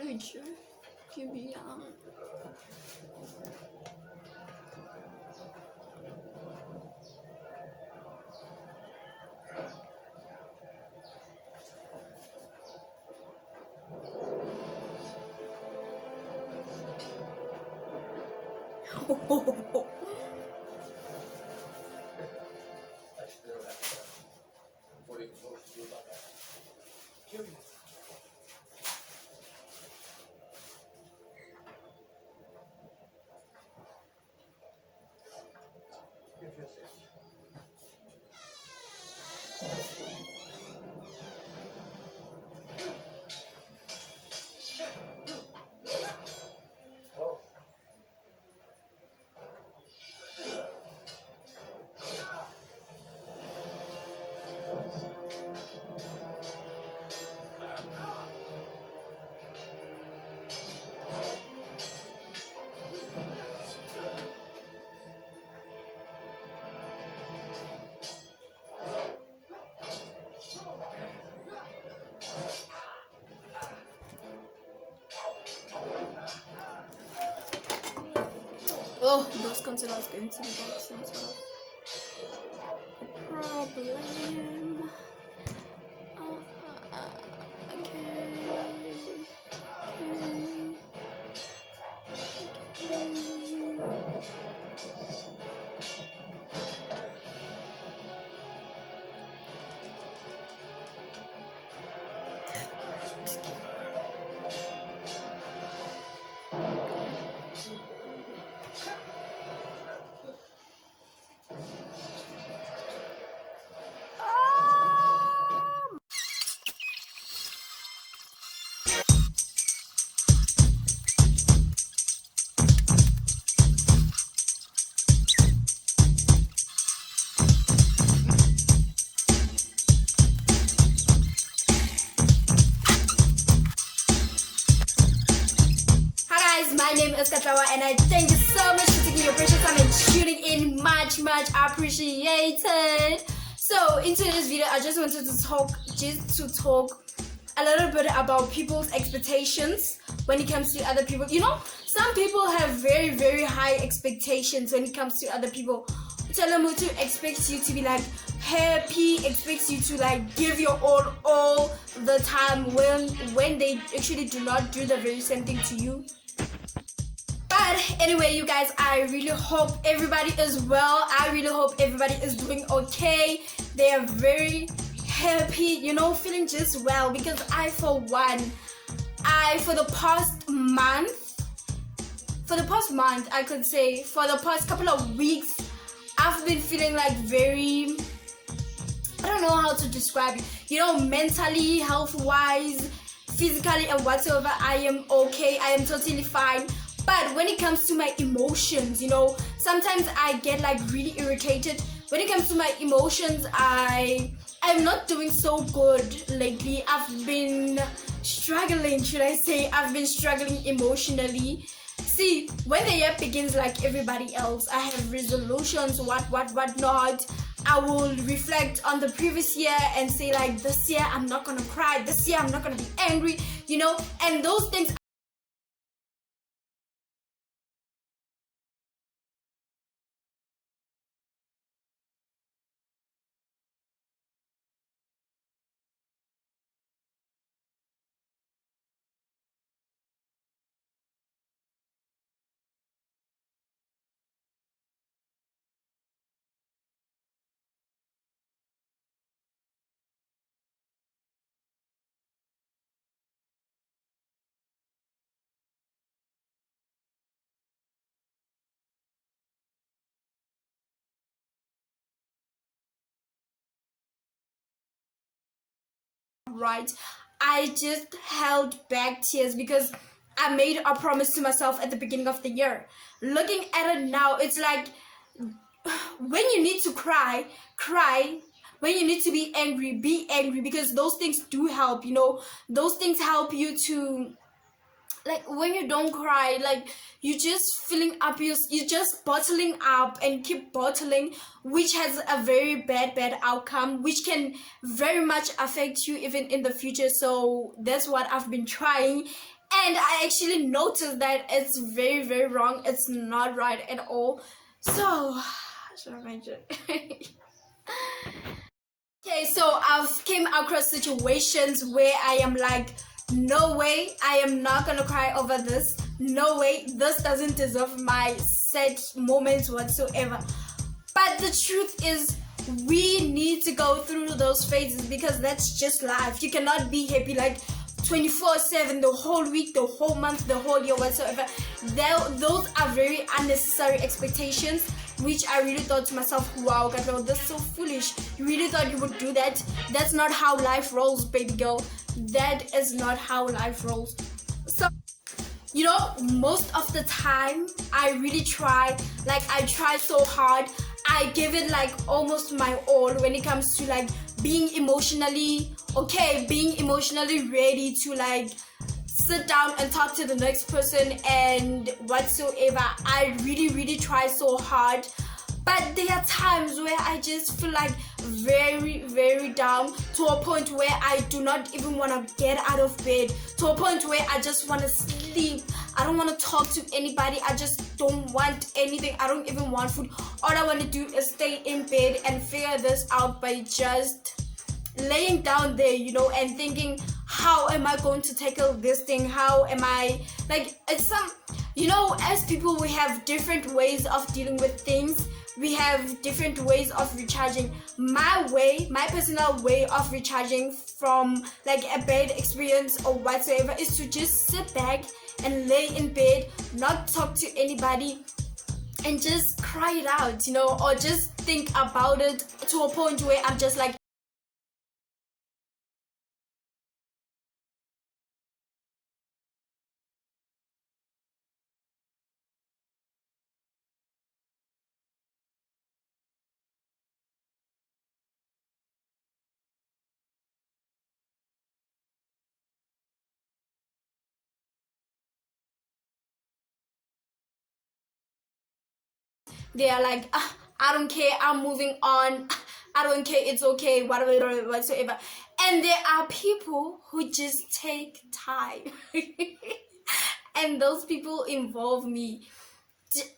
lucu gibi ya. Oh, those containers going to the box as well. Problem. My name is Katawa and I thank you so much for taking your precious time and tuning in. Much appreciated. So in today's video I just wanted to talk a little bit about people's expectations when it comes to other people. You know, some people have very high expectations when it comes to other people. Telemutu expects you to be like happy, expects you to like give your all the time when they actually do not do the very same thing to you. But anyway, you guys, I really hope everybody is well. I really hope everybody is doing okay. They are very happy, you know, feeling just well. Because for the past month, I could say, for the past couple of weeks, I've been feeling like very, I don't know how to describe it. You know, mentally, health-wise, physically, and whatsoever, I am okay. I am totally fine. But when it comes to my emotions, you know, sometimes I get like really irritated. When it comes to my emotions, I'm not doing so good lately. I've been struggling, should I say. I've been struggling emotionally. See, when the year begins like everybody else, I have resolutions, what not. I will reflect on the previous year and say like, this year I'm not gonna cry, this year I'm not gonna be angry, you know, and those things right. I just held back tears because I made a promise to myself at the beginning of the year. Looking at it now, it's like when you need to cry. When you need to be angry, because those things do help, you know. Those things help you to, like, when you don't cry, like, you just filling up you're just bottling up and keep bottling, which has a very bad outcome, which can very much affect you even in the future. So that's what I've been trying, And I actually noticed that it's very, very wrong. It's not right at all. So, should I mention? Okay, so I've came across situations where I am like, no way, I am not gonna cry over this. No way, this doesn't deserve my sad moments whatsoever. But the truth is, we need to go through those phases because that's just life. You cannot be happy like 24/7 the whole week, the whole month, the whole year whatsoever. Those are very unnecessary expectations, which I really thought to myself, wow, girl, that's so foolish. You really thought you would do that? That's not how life rolls, baby girl. That is not how life rolls. So, you know, most of the time I really try, like I try so hard. I give it like almost my all when it comes to like being emotionally okay, being emotionally ready to like sit down and talk to the next person and whatsoever. I really, really try so hard. But there are times where I just feel like very, very down, to a point where I do not even want to get out of bed, to a point where I just want to sleep. I don't want to talk to anybody. I just don't want anything. I don't even want food. All I want to do is stay in bed and figure this out by just laying down there, you know, and thinking, how am I going to tackle this thing? How am I, like, it's some, you know, as people, we have different ways of dealing with things. We have different ways of recharging. My personal way of recharging from like a bad experience or whatsoever is to just sit back and lay in bed, not talk to anybody, and just cry it out, you know, or just think about it to a point where I'm just like, they are like, ah, I don't care, I'm moving on, I don't care, it's okay, whatever, whatsoever. And there are people who just take time. And those people involve me.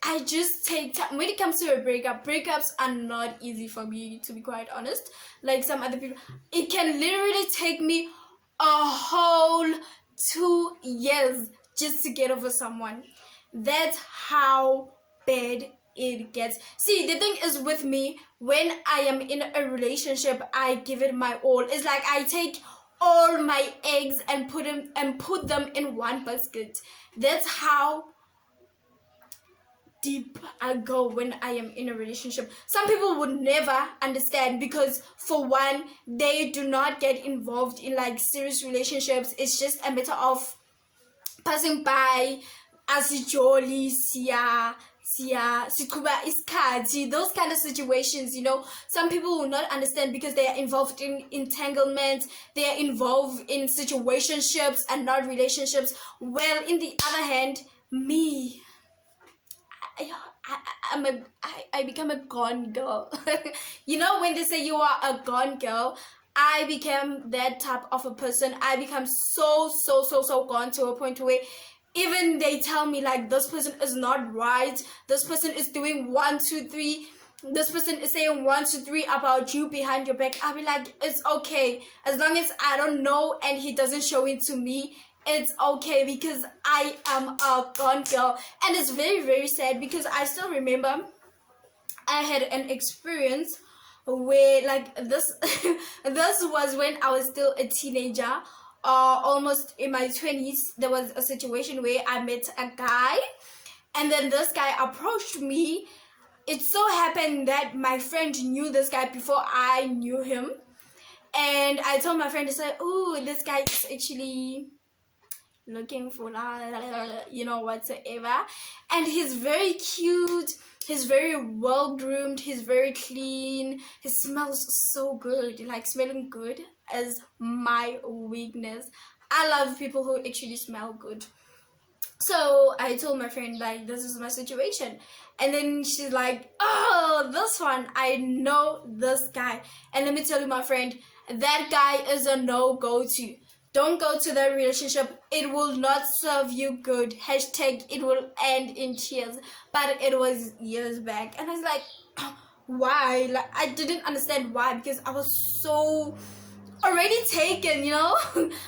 I just take time. When it comes to a breakup, breakups are not easy for me, to be quite honest. Like some other people, it can literally take me a whole 2 years just to get over someone. That's how bad it gets. See, the thing is with me, when I am in a relationship, I give it my all. It's like I take all my eggs and put them in one basket. That's how deep I go when I am in a relationship. Some people would never understand because, for one, they do not get involved in like serious relationships. It's just a matter of passing by, asijoli siya sikuba iskati, those kind of situations, you know. Some people will not understand because they are involved in entanglement, they are involved in situationships and not relationships. Well, in the other hand, me, I become a gone girl. You know, when they say you are a gone girl, I became that type of a person. I become so gone, to a point where even they tell me like, this person is not right, this person is doing 1 2 3, this person is saying 1 2 3 about you behind your back, I'll be like, it's okay, as long as I don't know and he doesn't show it to me, it's okay, because I am a gone girl. And it's very, very sad because I still remember I had an experience where like this this was when I was still a teenager, almost in my 20s. There was a situation where I met a guy, and then this guy approached me. It so happened that my friend knew this guy before I knew him, and I told my friend, to say, oh, this guy is actually looking for you know, whatsoever, and he's very cute, he's very well groomed, he's very clean, he smells so good. Like, smelling good is my weakness. I love people who actually smell good. So I told my friend, like, this is my situation, and then she's like, oh, this one, I know this guy. And let me tell you, my friend, that guy is a no-go to. don't go to that relationship. It will not serve you good. Hashtag it will end in tears. But it was years back. And I was like, why? Like, I didn't understand why, because I was so already taken, you know?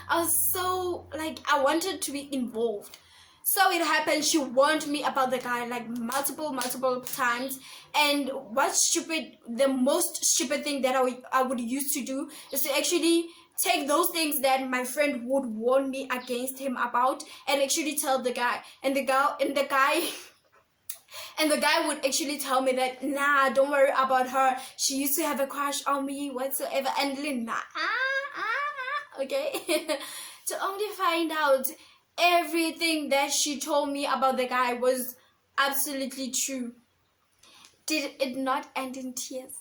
I was so, like, I wanted to be involved. So it happened, she warned me about the guy like multiple times. And what's stupid, the most stupid thing that I would used to do is to actually take those things that my friend would warn me against him about and actually tell the guy. And the guy and the guy would actually tell me that, nah, don't worry about her, she used to have a crush on me whatsoever. And then okay. To only find out everything that she told me about the guy was absolutely true. Did it not end in tears?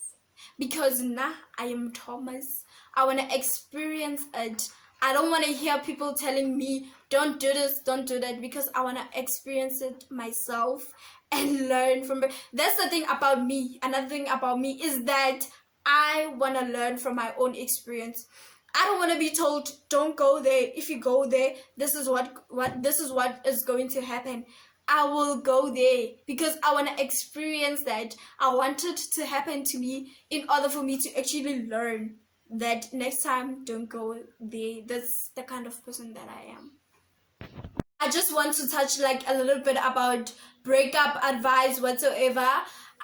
Because now I am Thomas. I want to experience it. I don't want to hear people telling me, don't do this, don't do that, because I want to experience it myself and learn from it. That's the thing about me. Another thing about me is that I want to learn from my own experience. I don't want to be told, don't go there. If you go there, this is what is going to happen. I will go there because I want to experience that. I want it to happen to me in order for me to actually learn that next time, don't go there. That's the kind of person that I am. I just want to touch like a little bit about breakup advice whatsoever.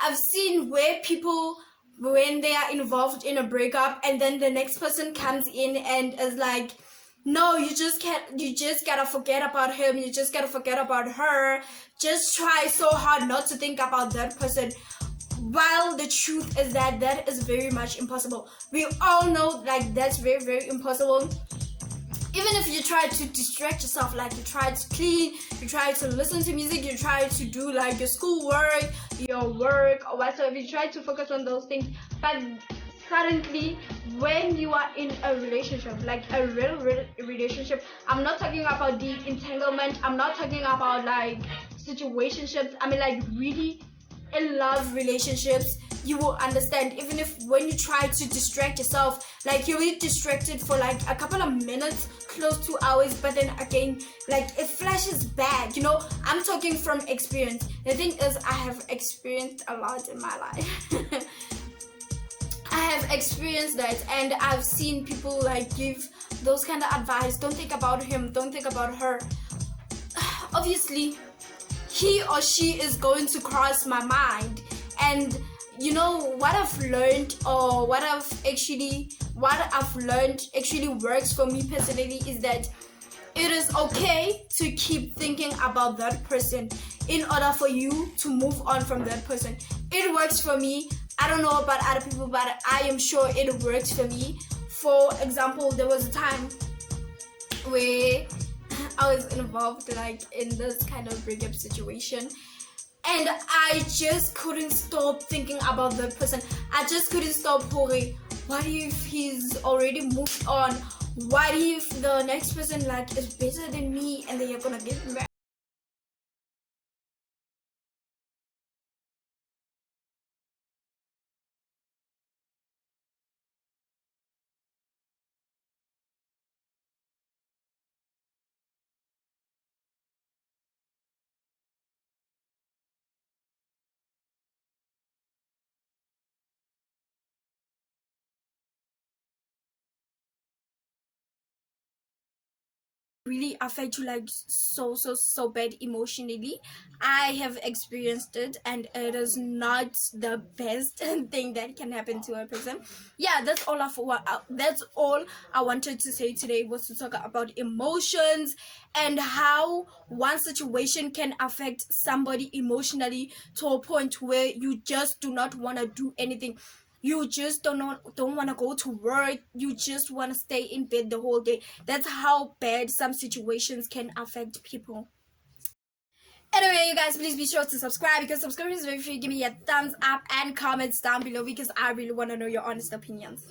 I've seen where people, when they are involved in a breakup and then the next person comes in and is like, no, you just gotta forget about him, you just gotta forget about her, just try so hard not to think about that person. While the truth is that that is very much impossible. We all know like that's very impossible. Even if you try to distract yourself, like you try to clean, you try to listen to music, you try to do like your schoolwork, your work or whatsoever, you try to focus on those things, but suddenly when you are in a relationship, like a real relationship, I'm not talking about the entanglement, I'm not talking about like situationships, I mean like really in love relationships, you will understand. Even if when you try to distract yourself, like you'll be distracted for like a couple of minutes, close to hours, but then again like it flashes back, you know. I'm talking from experience. The thing is, I have experienced a lot in my life. I have experienced that, and I've seen people like give those kind of advice, don't think about him, don't think about her. Obviously he or she is going to cross my mind. And you know what I've learned, or what I've learned actually works for me personally, is that it is okay to keep thinking about that person in order for you to move on from that person. It works for me. I don't know about other people, but I am sure it works for me. For example, there was a time where I was involved like in this kind of breakup situation, and I just couldn't stop thinking about that person. I just couldn't stop worrying, what if he's already moved on? What if the next person like is better than me and they are gonna get married? Really affect you like so bad emotionally. I have experienced it, and it is not the best thing that can happen to a person. Yeah, that's all I wanted to say today, was to talk about emotions and how one situation can affect somebody emotionally to a point where you just do not want to do anything. You just don't want to go to work. You just want to stay in bed the whole day. That's how bad some situations can affect people. Anyway, you guys, please be sure to subscribe, because subscribing is very free. Give me a thumbs up and comments down below, because I really want to know your honest opinions.